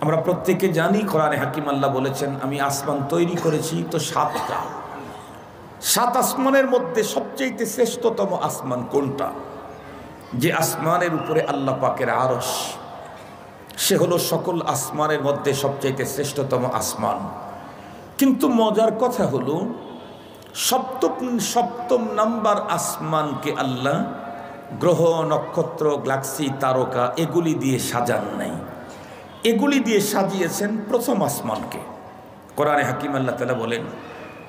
আমরা প্রত্যেকে জানি কোরআনে হাকিম আল্লাহ বলেছেন আমি আসমান তৈরি করেছি তো 7টা। 7 আসমানের মধ্যে সবচেয়ে শ্রেষ্ঠতম আসমান কোনটা? যে আসমানের উপরে আল্লাহ পাকের আরশ, সে হলো সকল আসমানের মধ্যে সবচেয়ে শ্রেষ্ঠতম আসমান। কিন্তু মজার কথা হলো সপ্তম নাম্বার আসমানকে আল্লাহ গ্রহ নক্ষত্র গ্যালাক্সি তারকা এগুলি দিয়ে সাজান নাই, এগুলি দিয়ে সাজিয়েছেন প্রথম আসমানকে। কোরআনে হাকিম আল্লাহ তাআলা বলেন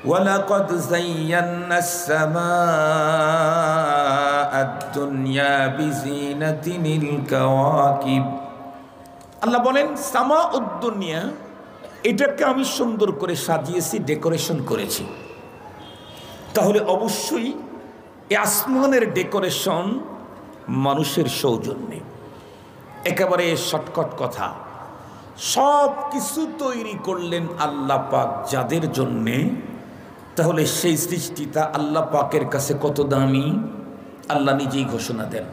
ওয়ালাকাদ যায়্যানাস সামাআদ দুনিয়া বিজিনাতিল কাওয়াকিব। আল্লাহ বলেন সামাউদ দুনিয়া, এটাকে আমি সুন্দর করে সাজিয়েছি, ডেকোরেশন করেছি। তাহলে অবশ্যই এই আসমানের ডেকোরেশন মানুষের সৌজন্যে। একেবারে শর্টকাট কথা, সব কিছু তৈরি করলেন আল্লাহ পাক যাদের জন্যে, তাহলে সেই সৃষ্টিটা আল্লাহ পাকের কাছে কত দামি আল্লাহ নিজেই ঘোষণা দেন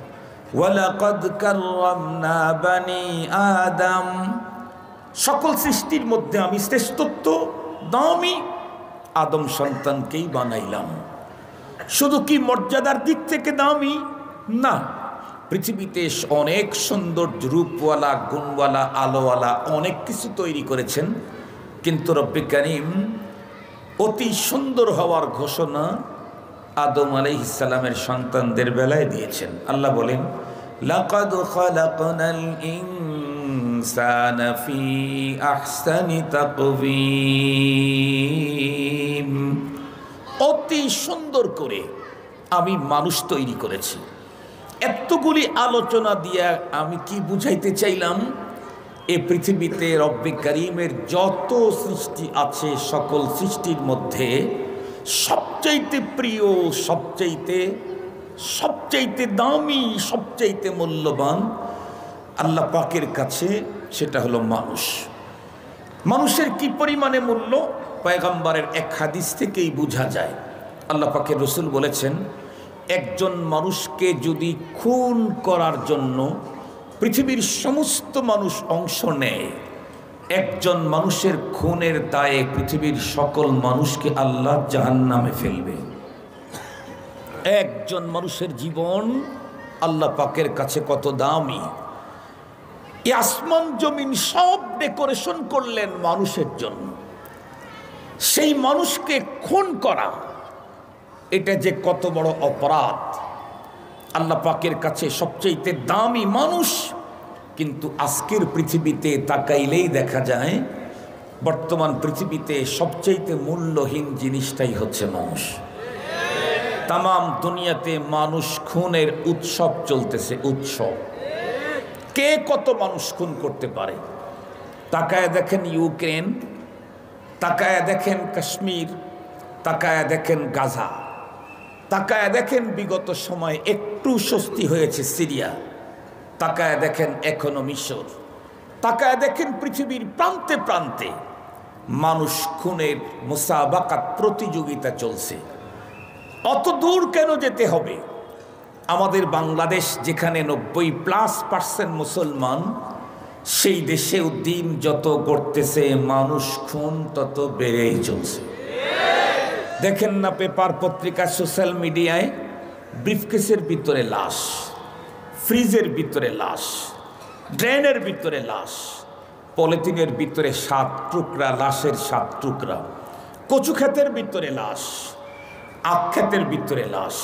ওয়ালাকাদ কাররামনা বানি আদম। সকল সৃষ্টির মধ্যে আমি শ্রেষ্ঠত্ব দামি আদম সন্তানকেই বানাইলাম। শুধু কি মর্যাদার দিক থেকে দামি না, পৃথিবীতে অনেক সুন্দর রূপওয়ালা গুণওয়ালা আলোওয়ালা অনেক কিছু তৈরি করেছেন, কিন্তু রব্বে কারীম অতি সুন্দর হওয়ার ঘোষণা আদম আলাইহিস সালামের সন্তানদের বেলায় দিয়েছেন। আল্লাহ বলেন লাকাদ খালাকনাল ইনসানা ফি আহসানি তাকওয়িম। অতি সুন্দর করে আমি মানুষ তৈরি করেছি। এতগুলি আলোচনা দিয়া আমি কি বুঝাইতে চাইলাম? এ পৃথিবীতে রব্বে কারীমের যত সৃষ্টি আছে সকল সৃষ্টির মধ্যে সবচাইতে প্রিয়, সবচাইতে দামি, সবচাইতে মূল্যবান আল্লাহ পাকের কাছে সেটা হলো মানুষ। মানুষের কি পরিমাণে মূল্য পয়গম্বরের এক হাদিস থেকেই বোঝা যায়। আল্লাহ পাকের রসুল বলেছেন একজন মানুষকে যদি খুন করার জন্য পৃথিবীর সমস্ত মানুষ অংশ নেয়, একজন মানুষের খুনের দায়ে পৃথিবীর সকল মানুষকে আল্লাহ জাহান্নামে ফেলবে। একজন মানুষের জীবন আল্লাহ পাকের কাছে কত দামি। এই আসমান জমিন সব ডেকোরেশন করলেন মানুষের জন্য। সেই মানুষকে খুন করা এটা যে কত বড় অপরাধ। আল্লাহ পাকের কাছে সবচেয়ে দামি মানুষ, কিন্তু আজকের পৃথিবীতে তাকাইলেই দেখা যায় বর্তমান পৃথিবীতে সবচেয়ে মূল্যহীন জিনিসটাই হচ্ছে মানুষ। তামাম দুনিয়াতে মানুষ খুনের উৎসব চলতেছে, উৎসব। কে কত মানুষ খুন করতে পারে? তাকায় দেখেন ইউক্রেন, তাকায় দেখেন কাশ্মীর, তাকায় দেখেন গাজা, তাকায় দেখেন বিগত সময় একটু স্বস্তি হয়েছে সিরিয়া, তাকায় দেখেন এখনো মিশর, তাকায় দেখেন পৃথিবীর প্রান্তে প্রান্তে মানুষ খুনের মুসাবাকাত প্রতিযোগিতা চলছে। অত দূর কেন যেতে হবে? আমাদের বাংলাদেশ যেখানে 90+ মুসলমান, সেই দেশেও দিন যত করতেছে মানুষ খুন তত বেড়েই চলছে। দেখেন না পেপার পত্রিকা সোশ্যাল মিডিয়ায়, ব্রিফকেসের ভিতরে লাশ, ফ্রিজের ভিতরে লাশ, ড্রেনের ভিতরে লাশ, পলিথিনের ভিতরে 7 টুকরা লাশের 7 টুকরা, কচু ক্ষেতের ভিতরে লাশ, আখ ক্ষেতের ভিতরে লাশ,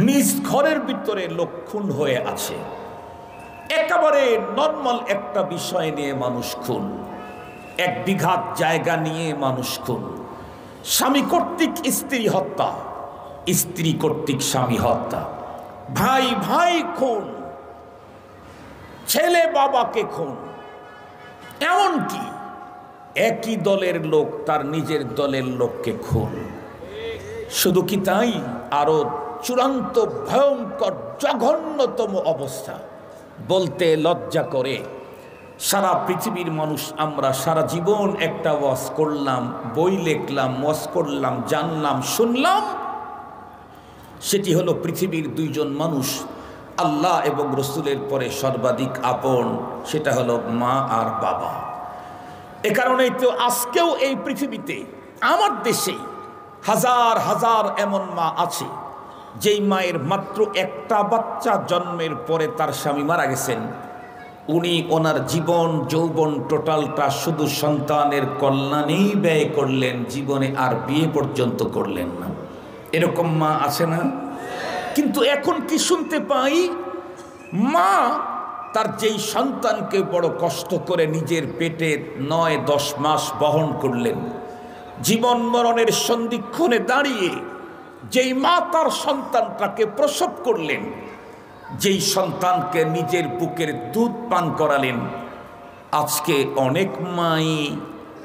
নিজ ঘরের ভিতরে লোক খুন হয়ে আছে। একেবারে নর্মাল একটা বিষয় নিয়ে মানুষ খুন, 1 বিঘা জায়গা নিয়ে মানুষ খুন, স্বামী কর্তৃক স্ত্রী হত্যা, স্ত্রী কর্তৃক স্বামী হত্যা, ভাই ভাই খুন, ছেলে বাবাকে খুন, এমনকি একই দলের লোক তার নিজের দলের লোককে খুন। শুধু কি তাই, আরো চূড়ান্ত ভয়ঙ্কর জঘন্যতম অবস্থা, বলতে লজ্জা করে। সারা পৃথিবীর মানুষ আমরা সারা জীবন একটা ওয়াজ করলাম, বই লিখলাম, ওয়াজ করলাম, জানলাম, শুনলাম, সেটি হলো পৃথিবীর 2 জন মানুষ আল্লাহ এবং রসুলের পরে সর্বাধিক আপন, সেটা হলো মা আর বাবা। এ কারণেই তো আজকেও এই পৃথিবীতে আমার দেশে হাজার হাজার এমন মা আছে যেই মায়ের মাত্র একটা বাচ্চা জন্মের পরে তার স্বামী মারা গেছেন, উনি ওনার জীবন যৌবন টোটালটা শুধু সন্তানের কল্যাণেই ব্যয় করলেন, জীবনে আর বিয়ে পর্যন্ত করলেন না। এরকম মা আছে না? কিন্তু এখন কি শুনতে পাই, মা তার যেই সন্তানকে বড় কষ্ট করে নিজের পেটে 9-10 মাস বহন করলেন, জীবন মরণের সন্ধিক্ষণে দাঁড়িয়ে যেই মা তার সন্তানটাকে প্রসব করলেন, যেই সন্তানকে নিজের বুকের দুধ পান করালেন, আজকে অনেক মাই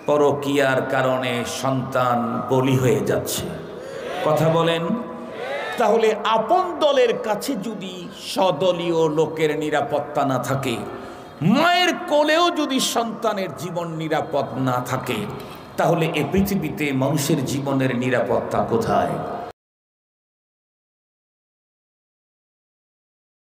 পরকীয়ার কারণে সন্তান বলি হয়ে যাচ্ছে। কথা বলেন। তাহলে আপন দলের কাছে যদি স্বদলীয় লোকের নিরাপত্তা না থাকে, মায়ের কোলেও যদি সন্তানের জীবন নিরাপদ না থাকে, তাহলে এ পৃথিবীতে মানুষের জীবনের নিরাপত্তা কোথায়?